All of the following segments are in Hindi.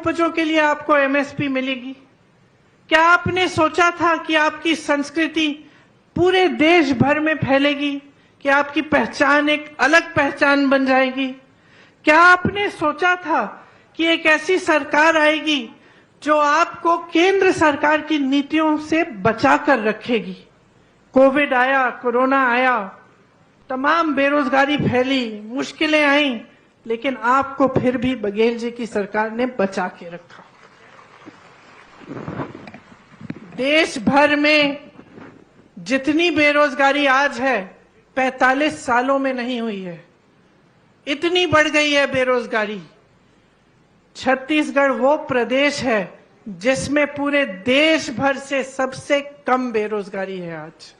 उपजों के लिए आपको एमएसपी मिलेगी? क्या आपने सोचा था कि आपकी संस्कृति पूरे देश भर में फैलेगी, कि आपकी पहचान एक अलग पहचान बन जाएगी? क्या आपने सोचा था कि एक ऐसी सरकार आएगी जो आपको केंद्र सरकार की नीतियों से बचा कर रखेगी? कोविड आया, कोरोना आया, तमाम बेरोजगारी फैली, मुश्किलें आई, लेकिन आपको फिर भी बघेल जी की सरकार ने बचा के रखा। देश भर में जितनी बेरोजगारी आज है 45 सालों में नहीं हुई है, इतनी बढ़ गई है बेरोजगारी। छत्तीसगढ़ वो प्रदेश है जिसमें पूरे देश भर से सबसे कम बेरोजगारी है। आज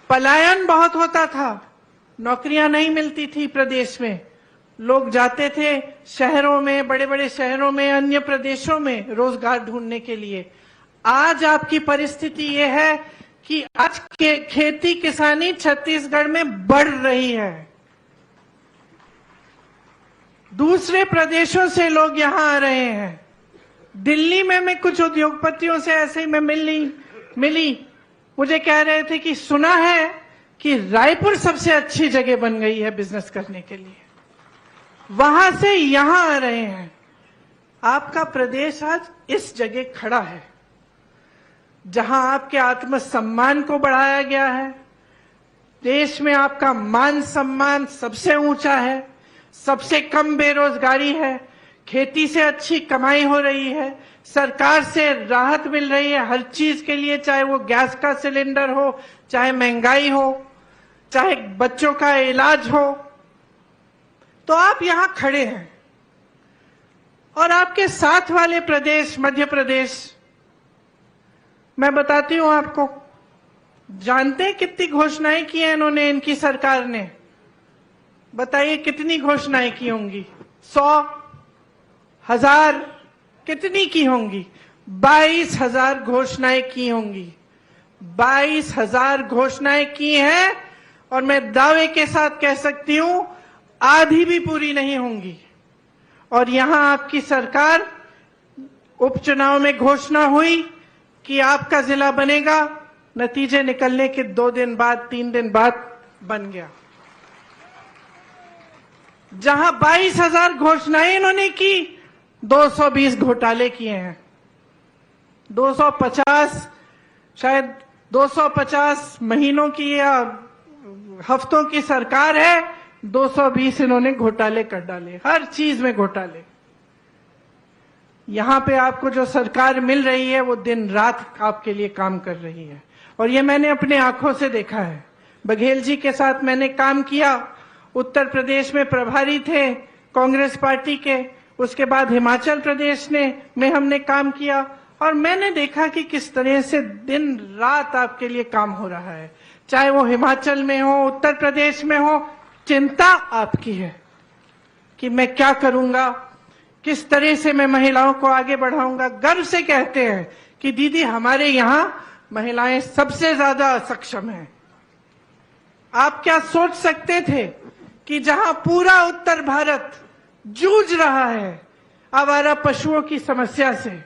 पलायन बहुत होता था, नौकरियां नहीं मिलती थी प्रदेश में, लोग जाते थे शहरों में, बड़े बड़े शहरों में, अन्य प्रदेशों में रोजगार ढूंढने के लिए। आज आपकी परिस्थिति ये है कि आज खेती किसानी छत्तीसगढ़ में बढ़ रही है। दूसरे प्रदेशों से लोग यहां आ रहे हैं। दिल्ली में मैं कुछ उद्योगपतियों से ऐसे ही मैं मिली, मुझे कह रहे थे कि सुना है कि रायपुर सबसे अच्छी जगह बन गई है बिजनेस करने के लिए, वहां से यहां आ रहे हैं। आपका प्रदेश आज इस जगह खड़ा है जहां आपके आत्मसम्मान को बढ़ाया गया है। देश में आपका मान सम्मान सबसे ऊंचा है, सबसे कम बेरोजगारी है, खेती से अच्छी कमाई हो रही है, सरकार से राहत मिल रही है हर चीज के लिए, चाहे वो गैस का सिलेंडर हो, चाहे महंगाई हो, चाहे बच्चों का इलाज हो। तो आप यहां खड़े हैं। और आपके साथ वाले प्रदेश मध्य प्रदेश, मैं बताती हूं आपको, जानते हैं कितनी घोषणाएं की हैं इन्होंने, इनकी सरकार ने? बताइए कितनी घोषणाएं की होंगी? 100, 1000, कितनी की होंगी? 22,000 घोषणाएं की होंगी। 22,000 घोषणाएं की हैं, और मैं दावे के साथ कह सकती हूं आधी भी पूरी नहीं होंगी। और यहां आपकी सरकार, उपचुनाव में घोषणा हुई कि आपका जिला बनेगा, नतीजे निकलने के 2 दिन बाद, 3 दिन बाद बन गया। जहां 22,000 घोषणाएं इन्होंने की, 220 घोटाले किए हैं। 250, शायद 250 महीनों की या हफ्तों की सरकार है, 220 इन्होंने घोटाले कर डाले, हर चीज में घोटाले। यहां पे आपको जो सरकार मिल रही है वो दिन रात आपके लिए काम कर रही है, और ये मैंने अपने आंखों से देखा है। बघेल जी के साथ मैंने काम किया, उत्तर प्रदेश में प्रभारी थे कांग्रेस पार्टी के, उसके बाद हिमाचल प्रदेश में हमने काम किया, और मैंने देखा कि किस तरह से दिन रात आपके लिए काम हो रहा है। चाहे वो हिमाचल में हो, उत्तर प्रदेश में हो, चिंता आपकी है कि मैं क्या करूंगा, किस तरह से मैं महिलाओं को आगे बढ़ाऊंगा। गर्व से कहते हैं कि दीदी हमारे यहां महिलाएं सबसे ज्यादा सक्षम हैं। आप क्या सोच सकते थे कि जहां पूरा उत्तर भारत जूझ रहा है आवारा पशुओं की समस्या से,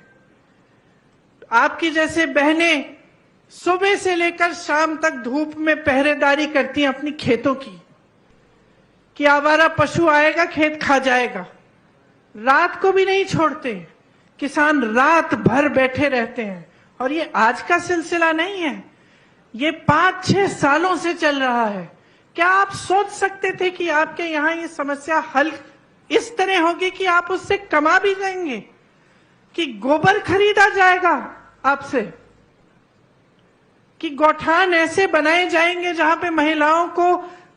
आपकी जैसे बहनें सुबह से लेकर शाम तक धूप में पहरेदारी करती हैं अपनी खेतों की, कि आवारा पशु आएगा खेत खा जाएगा, रात को भी नहीं छोड़ते, किसान रात भर बैठे रहते हैं। और ये आज का सिलसिला नहीं है, ये 5-6 सालों से चल रहा है। क्या आप सोच सकते थे कि आपके यहां ये समस्या हल इस तरह होगी कि आप उससे कमा भी जाएंगे, कि गोबर खरीदा जाएगा आपसे, कि गौठान ऐसे बनाए जाएंगे जहां पे महिलाओं को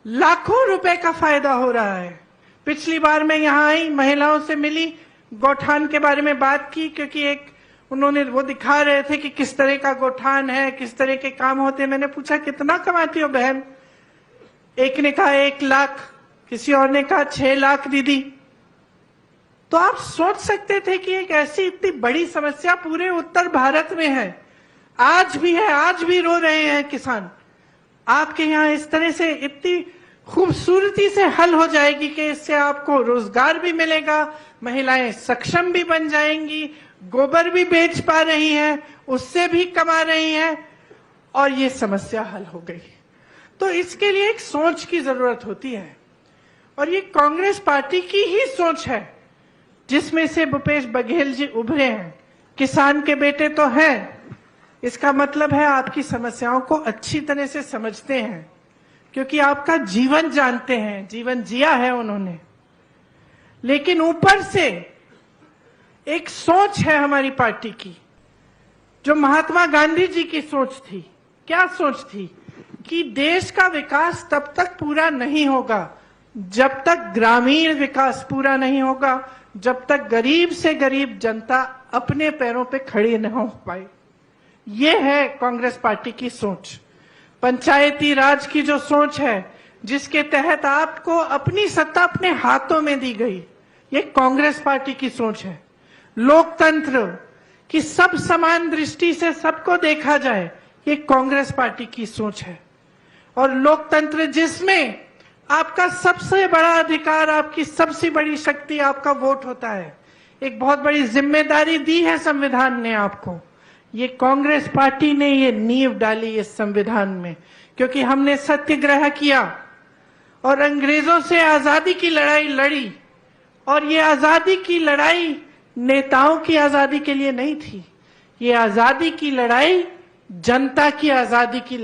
लाखों रुपए का फायदा हो रहा है। पिछली बार मैं यहां आई, महिलाओं से मिली, गौठान के बारे में बात की, क्योंकि एक उन्होंने वो दिखा रहे थे कि किस तरह का गौठान है, किस तरह के काम होते हैं। मैंने पूछा कितना कमाती हो बहन? एक ने कहा 1 लाख, किसी और ने कहा 6 लाख दीदी। तो आप सोच सकते थे कि एक ऐसी इतनी बड़ी समस्या पूरे उत्तर भारत में है, आज भी है, आज भी रो रहे हैं किसान। आपके यहाँ इस तरह से इतनी खूबसूरती से हल हो जाएगी कि इससे आपको रोजगार भी मिलेगा, महिलाएं सक्षम भी बन जाएंगी, गोबर भी बेच पा रही हैं, उससे भी कमा रही हैं और ये समस्या हल हो गई। तो इसके लिए एक सोच की जरूरत होती है और ये कांग्रेस पार्टी की ही सोच है जिसमें से भूपेश बघेल जी उभरे हैं। किसान के बेटे तो हैं, इसका मतलब है आपकी समस्याओं को अच्छी तरह से समझते हैं क्योंकि आपका जीवन जानते हैं, जीवन जिया है उन्होंने। लेकिन ऊपर से एक सोच है हमारी पार्टी की जो महात्मा गांधी जी की सोच थी। क्या सोच थी? कि देश का विकास तब तक पूरा नहीं होगा जब तक ग्रामीण विकास पूरा नहीं होगा, जब तक गरीब से गरीब जनता अपने पैरों पे खड़ी न हो पाए। ये है कांग्रेस पार्टी की सोच। पंचायती राज की जो सोच है जिसके तहत आपको अपनी सत्ता अपने हाथों में दी गई, ये कांग्रेस पार्टी की सोच है। लोकतंत्र की सब समान दृष्टि से सबको देखा जाए, ये कांग्रेस पार्टी की सोच है। और लोकतंत्र जिसमें आपका सबसे बड़ा अधिकार, आपकी सबसे बड़ी शक्ति आपका वोट होता है, एक बहुत बड़ी जिम्मेदारी दी है संविधान ने आपको। ये कांग्रेस पार्टी ने ये नींव डाली इस संविधान में, क्योंकि हमने सत्याग्रह किया और अंग्रेजों से आजादी की लड़ाई लड़ी। और ये आजादी की लड़ाई नेताओं की आजादी के लिए नहीं थी, ये आजादी की लड़ाई जनता की आजादी की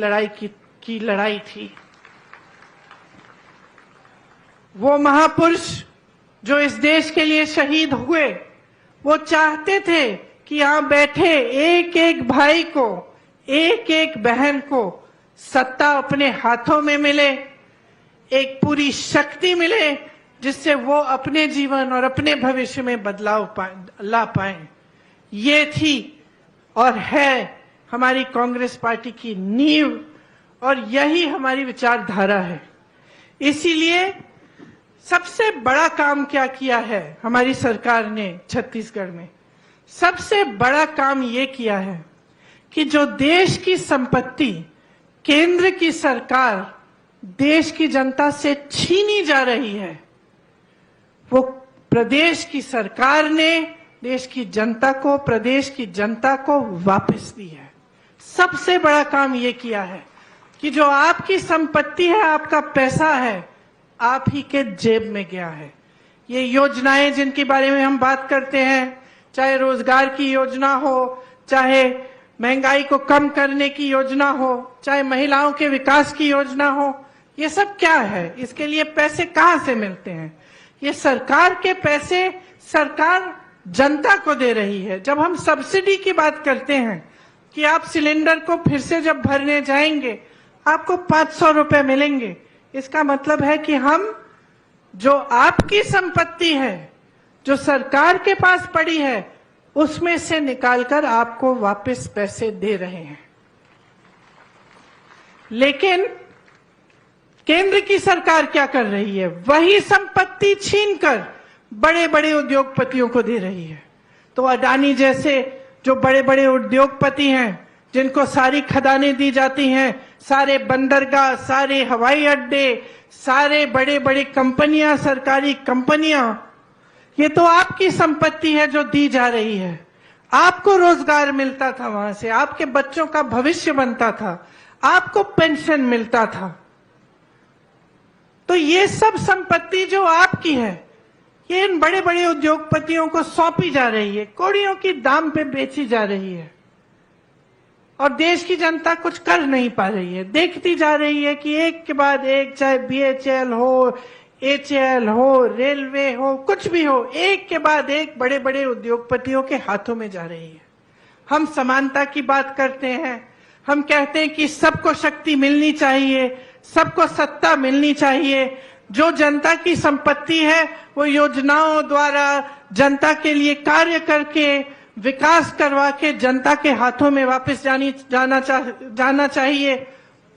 लड़ाई थी। वो महापुरुष जो इस देश के लिए शहीद हुए, वो चाहते थे कि यहां बैठे एक एक भाई को, एक एक बहन को सत्ता अपने हाथों में मिले, एक पूरी शक्ति मिले जिससे वो अपने जीवन और अपने भविष्य में बदलाव ला पाए। ये थी और है हमारी कांग्रेस पार्टी की नींव और यही हमारी विचारधारा है। इसीलिए सबसे बड़ा काम क्या किया है हमारी सरकार ने छत्तीसगढ़ में? सबसे बड़ा काम ये किया है कि जो देश की संपत्ति केंद्र की सरकार देश की जनता से छीनी जा रही है, वो प्रदेश की सरकार ने देश की जनता को, प्रदेश की जनता को वापस दी है। सबसे बड़ा काम ये किया है कि जो आपकी संपत्ति है, आपका पैसा है, आप ही के जेब में गया है। ये योजनाएं जिनके बारे में हम बात करते हैं, चाहे रोजगार की योजना हो, चाहे महंगाई को कम करने की योजना हो, चाहे महिलाओं के विकास की योजना हो, ये सब क्या है? इसके लिए पैसे कहां से मिलते हैं? ये सरकार के पैसे सरकार जनता को दे रही है। जब हम सब्सिडी की बात करते हैं कि आप सिलेंडर को फिर से जब भरने जाएंगे आपको 500 रुपए मिलेंगे, इसका मतलब है कि हम जो आपकी संपत्ति है, जो सरकार के पास पड़ी है, उसमें से निकालकर आपको वापस पैसे दे रहे हैं। लेकिन केंद्र की सरकार क्या कर रही है? वही संपत्ति छीनकर बड़े बड़े उद्योगपतियों को दे रही है। तो अडानी जैसे जो बड़े बड़े उद्योगपति हैं, जिनको सारी खदानें दी जाती हैं, सारे बंदरगाह, सारे हवाई अड्डे, सारे बड़े बड़े कंपनियां, सरकारी कंपनियां, ये तो आपकी संपत्ति है जो दी जा रही है। आपको रोजगार मिलता था वहां से, आपके बच्चों का भविष्य बनता था, आपको पेंशन मिलता था। तो ये सब संपत्ति जो आपकी है, ये इन बड़े बड़े उद्योगपतियों को सौंपी जा रही है, कौड़ियों की दाम पे बेची जा रही है और देश की जनता कुछ कर नहीं पा रही है। देखती जा रही है कि एक के बाद एक, चाहे BHL हो, HAL हो, रेलवे हो, कुछ भी हो, एक के बाद एक बड़े बड़े उद्योगपतियों के हाथों में जा रही है। हम समानता की बात करते हैं, हम कहते हैं कि सबको शक्ति मिलनी चाहिए, सबको सत्ता मिलनी चाहिए। जो जनता की संपत्ति है वो योजनाओं द्वारा जनता के लिए कार्य करके, विकास करवा के जनता के हाथों में वापस जाना चाहिए।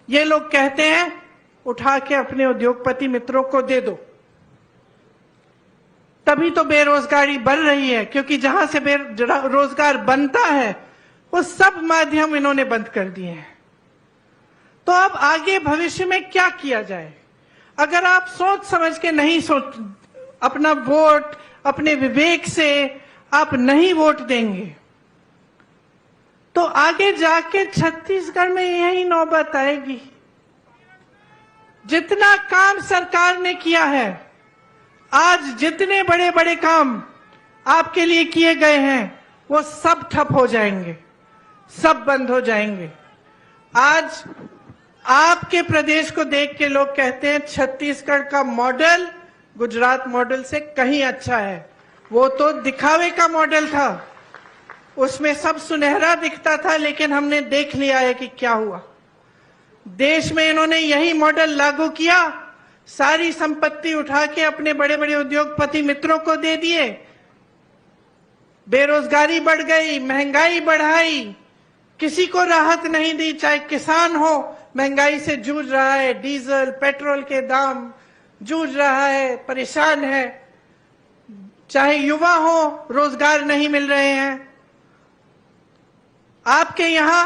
ये लोग कहते हैं उठा के अपने उद्योगपति मित्रों को दे दो, तभी तो बेरोजगारी बढ़ रही है, क्योंकि जहां से रोजगार बनता है वो सब माध्यम इन्होंने बंद कर दिए हैं। तो अब आगे भविष्य में क्या किया जाए? अगर आप सोच समझ के नहीं सोच, अपना वोट अपने विवेक से आप नहीं वोट देंगे, तो आगे जाके छत्तीसगढ़ में यही नौबत आएगी। जितना काम सरकार ने किया है, आज जितने बड़े बड़े काम आपके लिए किए गए हैं, वो सब ठप हो जाएंगे, सब बंद हो जाएंगे। आज आपके प्रदेश को देख के लोग कहते हैं छत्तीसगढ़ का मॉडल गुजरात मॉडल से कहीं अच्छा है। वो तो दिखावे का मॉडल था, उसमें सब सुनहरा दिखता था, लेकिन हमने देख लिया है कि क्या हुआ। देश में इन्होंने यही मॉडल लागू किया, सारी संपत्ति उठा के अपने बड़े बड़े उद्योगपति मित्रों को दे दिए, बेरोजगारी बढ़ गई, महंगाई बढ़ाई, किसी को राहत नहीं दी। चाहे किसान हो, महंगाई से जूझ रहा है, डीजल पेट्रोल के दाम जूझ रहा है, परेशान है। चाहे युवा हो, रोजगार नहीं मिल रहे हैं। आपके यहां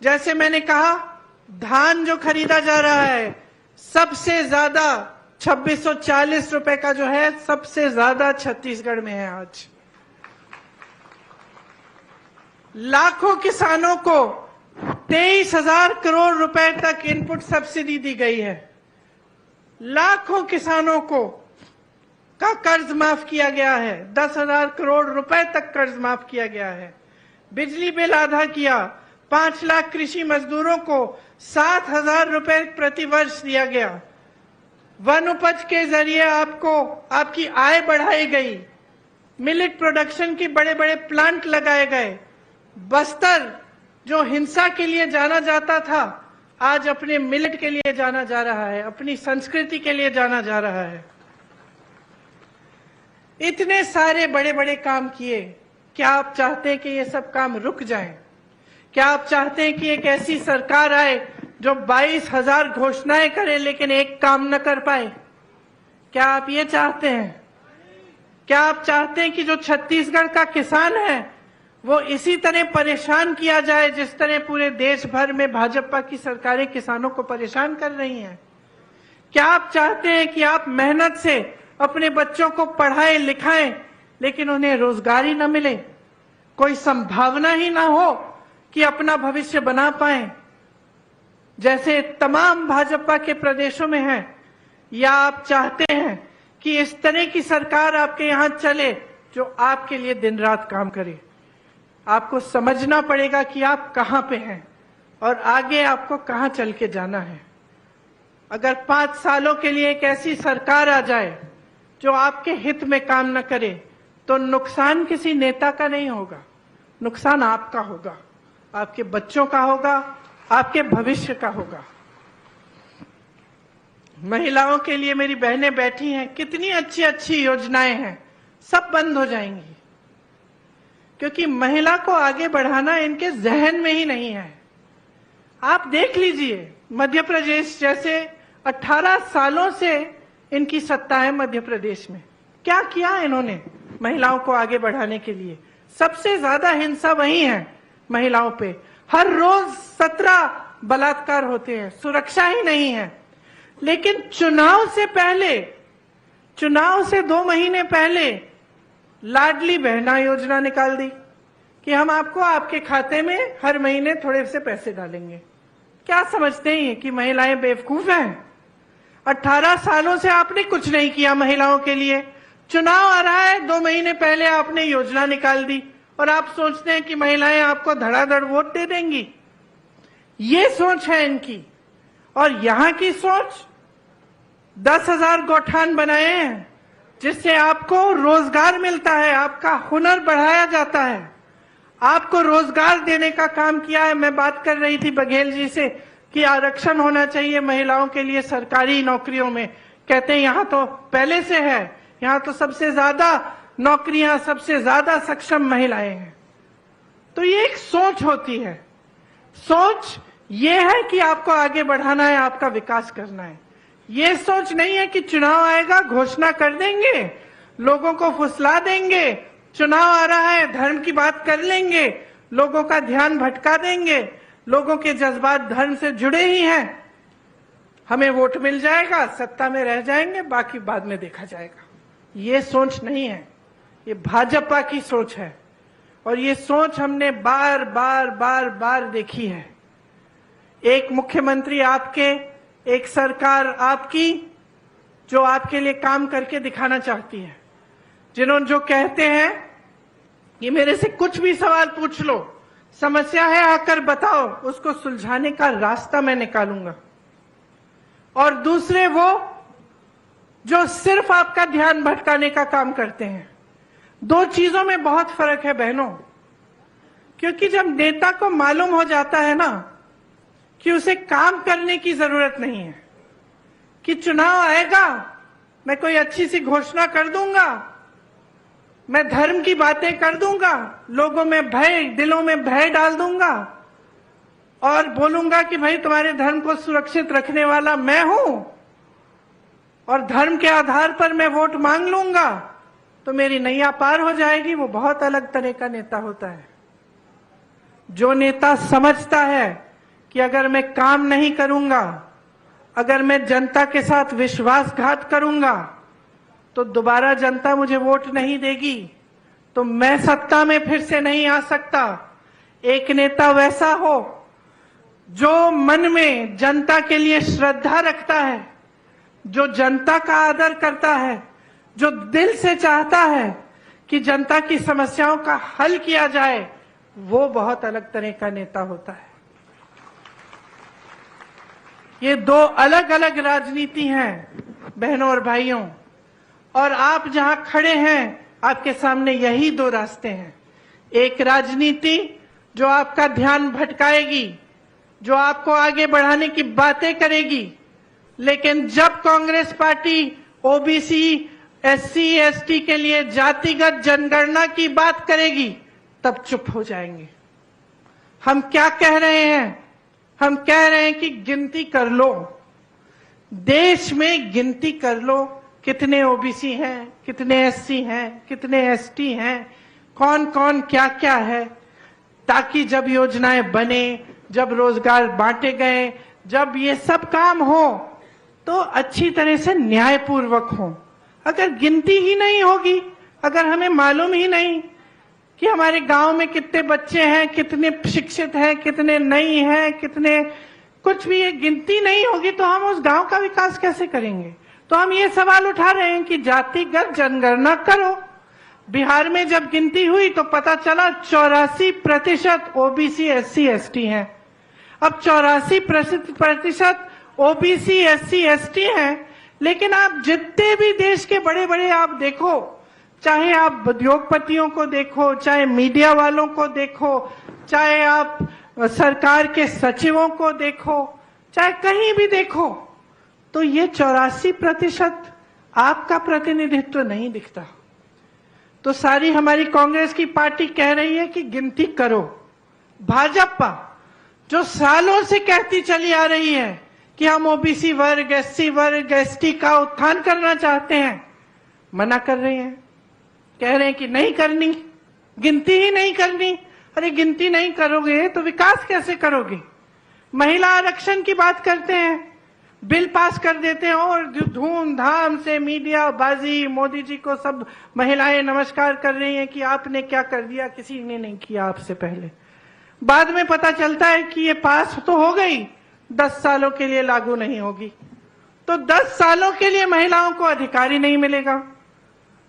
जैसे मैंने कहा, धान जो खरीदा जा रहा है सबसे ज्यादा 2640 रुपए का जो है, सबसे ज्यादा छत्तीसगढ़ में है। आज लाखों किसानों को 23,000 करोड़ रुपए तक इनपुट सब्सिडी दी गई है। लाखों किसानों को का कर्ज माफ किया गया है, 10,000 करोड़ रुपए तक कर्ज माफ किया गया है। बिजली बिल आधा किया, 5 लाख कृषि मजदूरों को 7,000 रुपए प्रति वर्ष दिया गया। वन उपज के जरिए आपको आपकी आय बढ़ाई गई। मिलेट प्रोडक्शन के बड़े बड़े प्लांट लगाए गए। बस्तर जो हिंसा के लिए जाना जाता था, आज अपने मिलेट के लिए जाना जा रहा है, अपनी संस्कृति के लिए जाना जा रहा है। इतने सारे बड़े बड़े काम किए। क्या आप चाहते हैं कि ये सब काम रुक जाएं? क्या आप चाहते हैं कि एक ऐसी सरकार आए जो 22,000 घोषणाएं करे लेकिन एक काम न कर पाए? क्या आप ये चाहते हैं? क्या आप चाहते हैं कि जो छत्तीसगढ़ का किसान है वो इसी तरह परेशान किया जाए जिस तरह पूरे देश भर में भाजपा की सरकारें किसानों को परेशान कर रही हैं? क्या आप चाहते हैं कि आप मेहनत से अपने बच्चों को पढ़ाएं लिखाएं लेकिन उन्हें रोजगार ही न मिले, कोई संभावना ही ना हो कि अपना भविष्य बना पाए, जैसे तमाम भाजपा के प्रदेशों में है? या आप चाहते हैं कि इस तरह की सरकार आपके यहां चले जो आपके लिए दिन रात काम करे? आपको समझना पड़ेगा कि आप कहां पे हैं और आगे आपको कहां चल के जाना है। अगर 5 सालों के लिए एक ऐसी सरकार आ जाए जो आपके हित में काम न करे, तो नुकसान किसी नेता का नहीं होगा, नुकसान आपका होगा, आपके बच्चों का होगा, आपके भविष्य का होगा। महिलाओं के लिए मेरी बहनें बैठी हैं, कितनी अच्छी अच्छी योजनाएं हैं, सब बंद हो जाएंगी क्योंकि महिला को आगे बढ़ाना इनके जहन में ही नहीं है। आप देख लीजिए, मध्य प्रदेश जैसे 18 सालों से इनकी सत्ता है मध्य प्रदेश में, क्या किया इन्होंने महिलाओं को आगे बढ़ाने के लिए? सबसे ज्यादा हिंसा वही है महिलाओं पे। हर रोज 17 बलात्कार होते हैं, सुरक्षा ही नहीं है। लेकिन चुनाव से पहले, चुनाव से 2 महीने पहले लाडली बहना योजना निकाल दी कि हम आपको आपके खाते में हर महीने थोड़े से पैसे डालेंगे। क्या समझते हैं कि महिलाएं बेवकूफ हैं? 18 सालों से आपने कुछ नहीं किया महिलाओं के लिए। चुनाव आ रहा है, 2 महीने पहले आपने योजना निकाल दी और आप सोचते हैं कि महिलाएं आपको धड़ाधड़ वोट दे देंगी। ये सोच है इनकी। और यहां की सोच 10,000 गौठान बनाए हैं जिससे आपको रोजगार मिलता है, आपका हुनर बढ़ाया जाता है, आपको रोजगार देने का काम किया है। मैं बात कर रही थी बघेल जी से कि आरक्षण होना चाहिए महिलाओं के लिए सरकारी नौकरियों में। कहते हैं यहां तो पहले से है, यहां तो सबसे ज्यादा नौकरियां, सबसे ज्यादा सक्षम महिलाएं हैं। तो ये एक सोच होती है। सोच ये है कि आपको आगे बढ़ाना है, आपका विकास करना है। ये सोच नहीं है कि चुनाव आएगा घोषणा कर देंगे, लोगों को फुसला देंगे, चुनाव आ रहा है धर्म की बात कर लेंगे, लोगों का ध्यान भटका देंगे, लोगों के जज्बात धर्म से जुड़े ही हैं। हमें वोट मिल जाएगा, सत्ता में रह जाएंगे, बाकी बाद में देखा जाएगा। ये सोच नहीं है, ये भाजपा की सोच है और ये सोच हमने बार बार बार बार देखी है। एक मुख्यमंत्री आपके, एक सरकार आपकी जो आपके लिए काम करके दिखाना चाहती है, जिन्होंने जो कहते हैं कि मेरे से कुछ भी सवाल पूछ लो, समस्या है आकर बताओ, उसको सुलझाने का रास्ता मैं निकालूंगा। और दूसरे वो जो सिर्फ आपका ध्यान भटकाने का काम करते हैं। दो चीजों में बहुत फर्क है बहनों, क्योंकि जब नेता को मालूम हो जाता है ना कि उसे काम करने की जरूरत नहीं है, कि चुनाव आएगा, मैं कोई अच्छी सी घोषणा कर दूंगा, मैं धर्म की बातें कर दूंगा, लोगों में भय, दिलों में भय डाल दूंगा और बोलूंगा कि भाई तुम्हारे धर्म को सुरक्षित रखने वाला मैं हूं और धर्म के आधार पर मैं वोट मांग लूंगा तो मेरी नैया पार हो जाएगी। वो बहुत अलग तरह का नेता होता है। जो नेता समझता है कि अगर मैं काम नहीं करूंगा, अगर मैं जनता के साथ विश्वासघात करूंगा तो दोबारा जनता मुझे वोट नहीं देगी, तो मैं सत्ता में फिर से नहीं आ सकता। एक नेता वैसा हो जो मन में जनता के लिए श्रद्धा रखता है, जो जनता का आदर करता है, जो दिल से चाहता है कि जनता की समस्याओं का हल किया जाए, वो बहुत अलग तरह का नेता होता है। ये दो अलग अलग राजनीति हैं बहनों और भाइयों, और आप जहां खड़े हैं आपके सामने यही दो रास्ते हैं। एक राजनीति जो आपका ध्यान भटकाएगी, जो आपको आगे बढ़ाने की बातें करेगी, लेकिन जब Congress party OBC, SC, ST के लिए जातिगत जनगणना की बात करेगी तब चुप हो जाएंगे। हम क्या कह रहे हैं? हम कह रहे हैं कि गिनती कर लो, देश में गिनती कर लो, कितने ओबीसी हैं, कितने एससी हैं, कितने एसटी हैं, कौन कौन क्या क्या है, ताकि जब योजनाएं बने, जब रोजगार बांटे गए, जब ये सब काम हो तो अच्छी तरह से न्यायपूर्वक हो। अगर गिनती ही नहीं होगी, अगर हमें मालूम ही नहीं कि हमारे गांव में कितने बच्चे हैं, कितने शिक्षित हैं, कितने नहीं हैं, कितने कुछ भी, ये गिनती नहीं होगी तो हम उस गांव का विकास कैसे करेंगे? तो हम ये सवाल उठा रहे हैं कि जातिगत जनगणना करो। बिहार में जब गिनती हुई तो पता चला 84% ओबीसी, एससी, एसटी हैं। अब 84% ओबीसी, एससी, एसटी हैं, लेकिन आप जितने भी देश के बड़े बड़े आप देखो, चाहे आप उद्योगपतियों को देखो, चाहे मीडिया वालों को देखो, चाहे आप सरकार के सचिवों को देखो, चाहे कहीं भी देखो, तो ये 84% आपका प्रतिनिधित्व नहीं दिखता। तो सारी हमारी कांग्रेस की पार्टी कह रही है कि गिनती करो। भाजपा जो सालों से कहती चली आ रही है कि हम ओबीसी वर्ग, एससी वर्ग, एसटी का उत्थान करना चाहते हैं, मना कर रहे हैं, कह रहे हैं कि नहीं करनी, गिनती ही नहीं करनी। अरे गिनती नहीं करोगे तो विकास कैसे करोगे? महिला आरक्षण की बात करते हैं, बिल पास कर देते हैं और धूमधाम से मीडिया बाजी, मोदी जी को सब महिलाएं नमस्कार कर रही हैं कि आपने क्या कर दिया, किसी ने नहीं किया आपसे पहले। बाद में पता चलता है कि ये पास तो हो गई, 10 सालों के लिए लागू नहीं होगी, तो 10 सालों के लिए महिलाओं को अधिकार ही नहीं मिलेगा।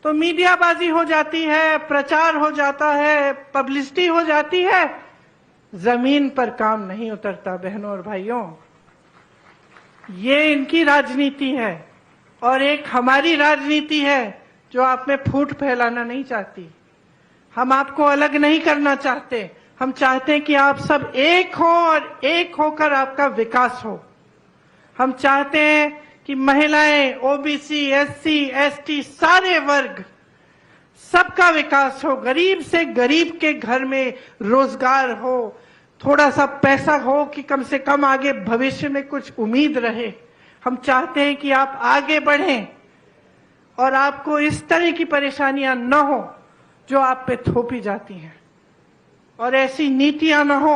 तो मीडियाबाजी हो जाती है, प्रचार हो जाता है, पब्लिसिटी हो जाती है, जमीन पर काम नहीं उतरता। बहनों और भाइयों, ये इनकी राजनीति है और एक हमारी राजनीति है जो आप में फूट फैलाना नहीं चाहती। हम आपको अलग नहीं करना चाहते, हम चाहते हैं कि आप सब एक हो और एक होकर आपका विकास हो। हम चाहते हैं कि महिलाएं, ओबीसी, एससी, एसटी, सारे वर्ग, सबका विकास हो, गरीब से गरीब के घर में रोजगार हो, थोड़ा सा पैसा हो कि कम से कम आगे भविष्य में कुछ उम्मीद रहे। हम चाहते हैं कि आप आगे बढ़ें और आपको इस तरह की परेशानियां न हो जो आप पे थोपी जाती हैं, और ऐसी नीतियां न हो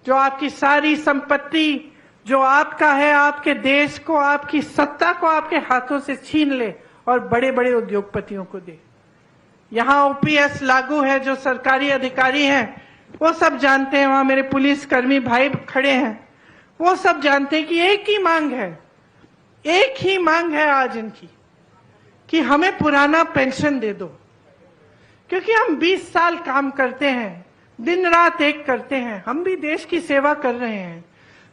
जो आपकी सारी संपत्ति जो आपका है, आपके देश को, आपकी सत्ता को आपके हाथों से छीन ले और बड़े बड़े उद्योगपतियों को दे। यहां ओपीएस लागू है, जो सरकारी अधिकारी हैं वो सब जानते हैं, वहां मेरे पुलिस कर्मी भाई खड़े हैं, वो सब जानते हैं कि एक ही मांग है आज इनकी, कि हमें पुराना पेंशन दे दो। क्योंकि हम 20 साल काम करते हैं, दिन रात एक करते हैं, हम भी देश की सेवा कर रहे हैं,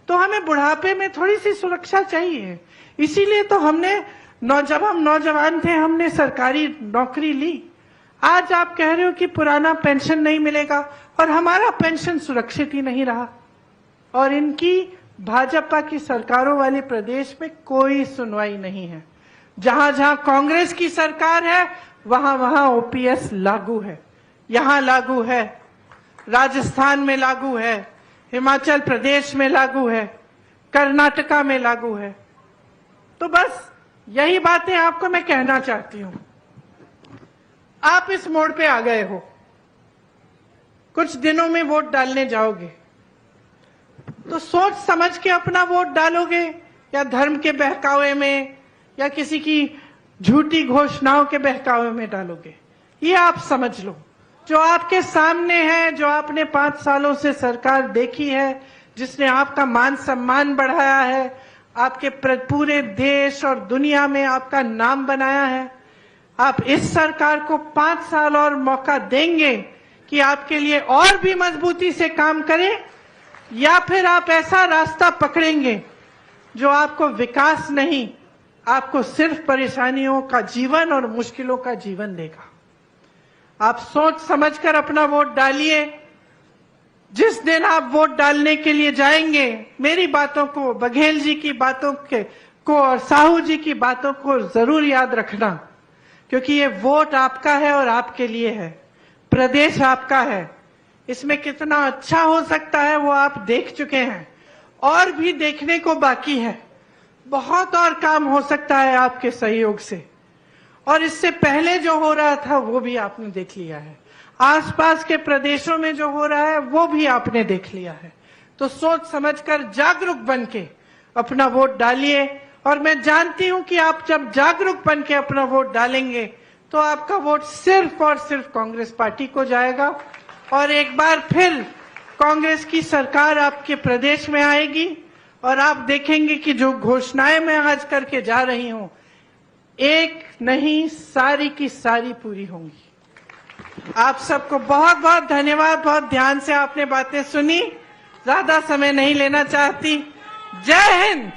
तो हमें बुढ़ापे में थोड़ी सी सुरक्षा चाहिए। इसीलिए तो हमने जब हम नौजवान थे हमने सरकारी नौकरी ली। आज आप कह रहे हो कि पुराना पेंशन नहीं मिलेगा और हमारा पेंशन सुरक्षित ही नहीं रहा। और इनकी भाजपा की सरकारों वाले प्रदेश में कोई सुनवाई नहीं है। जहां जहां कांग्रेस की सरकार है वहां वहां ओपीएस लागू है। यहां लागू है, राजस्थान में लागू है, हिमाचल प्रदेश में लागू है, कर्नाटका में लागू है। तो बस यही बातें आपको मैं कहना चाहती हूं। आप इस मोड़ पे आ गए हो, कुछ दिनों में वोट डालने जाओगे, तो सोच समझ के अपना वोट डालोगे या धर्म के बहकावे में या किसी की झूठी घोषणाओं के बहकावे में डालोगे, ये आप समझ लो। जो आपके सामने है, जो आपने 5 सालों से सरकार देखी है, जिसने आपका मान सम्मान बढ़ाया है, आपके पूरे देश और दुनिया में आपका नाम बनाया है, आप इस सरकार को 5 साल और मौका देंगे कि आपके लिए और भी मजबूती से काम करे, या फिर आप ऐसा रास्ता पकड़ेंगे जो आपको विकास नहीं, आपको सिर्फ परेशानियों का जीवन और मुश्किलों का जीवन देगा। आप सोच समझकर अपना वोट डालिए। जिस दिन आप वोट डालने के लिए जाएंगे, मेरी बातों को, बघेल जी की बातों को और साहू जी की बातों को जरूर याद रखना, क्योंकि ये वोट आपका है और आपके लिए है। प्रदेश आपका है, इसमें कितना अच्छा हो सकता है वो आप देख चुके हैं, और भी देखने को बाकी है। बहुत और काम हो सकता है आपके सहयोग से, और इससे पहले जो हो रहा था वो भी आपने देख लिया है। आसपास के प्रदेशों में जो हो रहा है वो भी आपने देख लिया है। तो सोच समझकर जागरूक बन के अपना वोट डालिए। और मैं जानती हूं कि आप जब जागरूक बन के अपना वोट डालेंगे तो आपका वोट सिर्फ और सिर्फ कांग्रेस पार्टी को जाएगा, और एक बार फिर कांग्रेस की सरकार आपके प्रदेश में आएगी, और आप देखेंगे कि जो घोषणाएं मैं आज करके जा रही हूं, एक नहीं सारी की सारी पूरी होंगी। आप सबको बहुत बहुत धन्यवाद। बहुत ध्यान से आपने बातें सुनी, ज्यादा समय नहीं लेना चाहती। जय हिंद।